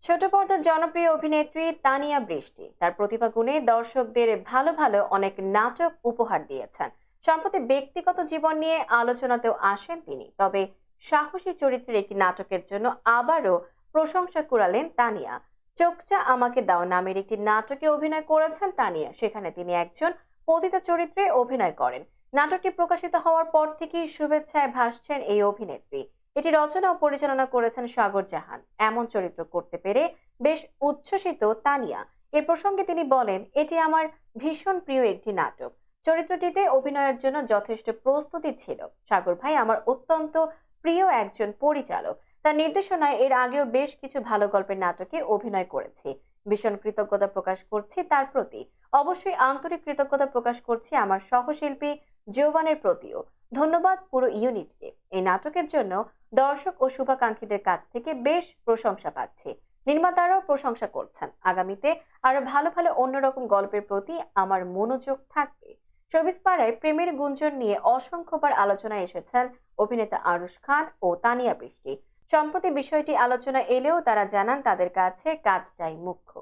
ছোট পর্দার জনপ্রিয় অভিনেত্রী তানিয়া বৃষ্টি তার প্রতিভা গুণে দর্শকদের ভালো ভালো অনেক নাটক উপহার দিয়েছেন। সম্প্রতি ব্যক্তিগত জীবন নিয়ে আলোচনাতেও আসেন তিনি। তবে সাহসী চরিত্রের একটি নাটকের জন্য আবারও প্রশংসা কুড়ালেন তানিয়া। চোখটা আমাকে দাও নামের একটি নাটকে অভিনয় করেছেন তানিয়া। সেখানে তিনি একজন পতিতা চরিত্রে অভিনয় করেন। নাটকটি প্রকাশিত হওয়ার পর থেকেই শুভেচ্ছায় ভাসছেন এই অভিনেত্রী। এটি রচনা ও পরিচালনা করেছেন সাগর জাহান। এমন চরিত্র করতে পেরে বেশ উচ্ছ্বসিত তানিয়া। এ প্রসঙ্গে তিনি বলেন, এটি আমার ভীষণ প্রিয় একটি নাটক। চরিত্রটিতে অভিনয়ের জন্য যথেষ্ট প্রস্তুতি ছিল। সাগর ভাই আমার অত্যন্ত প্রিয় একজন পরিচালক। তার নির্দেশনায় এর আগেও বেশ কিছু ভালো গল্পের নাটকে অভিনয় করেছি। ভীষণ কৃতজ্ঞতা প্রকাশ করছি তার প্রতি। অবশ্যই আন্তরিক কৃতজ্ঞতা প্রকাশ করছি আমার সহশিল্পী জিওভানের প্রতিও। ধন্যবাদ পুরো ইউনিটকে। এই নাটকের জন্য দর্শক ও শুভাকাঙ্ক্ষীদের কাছ থেকে বেশ প্রশংসা পাচ্ছে। নির্মাতারাও প্রশংসা করছেন। আগামীতে আরো ভালো ভালো অন্যরকম গল্পের প্রতি আমার মনোযোগ থাকবে। শোবিজ পাড়ায় প্রেমের গুঞ্জন নিয়ে অসংখ্যবার আলোচনায় এসেছেন অভিনেতা আরুশ খান ও তানিয়া বৃষ্টি। সম্প্রতি বিষয়টি আলোচনা এলেও তারা জানান তাদের কাছে কাজটাই মুখ্য।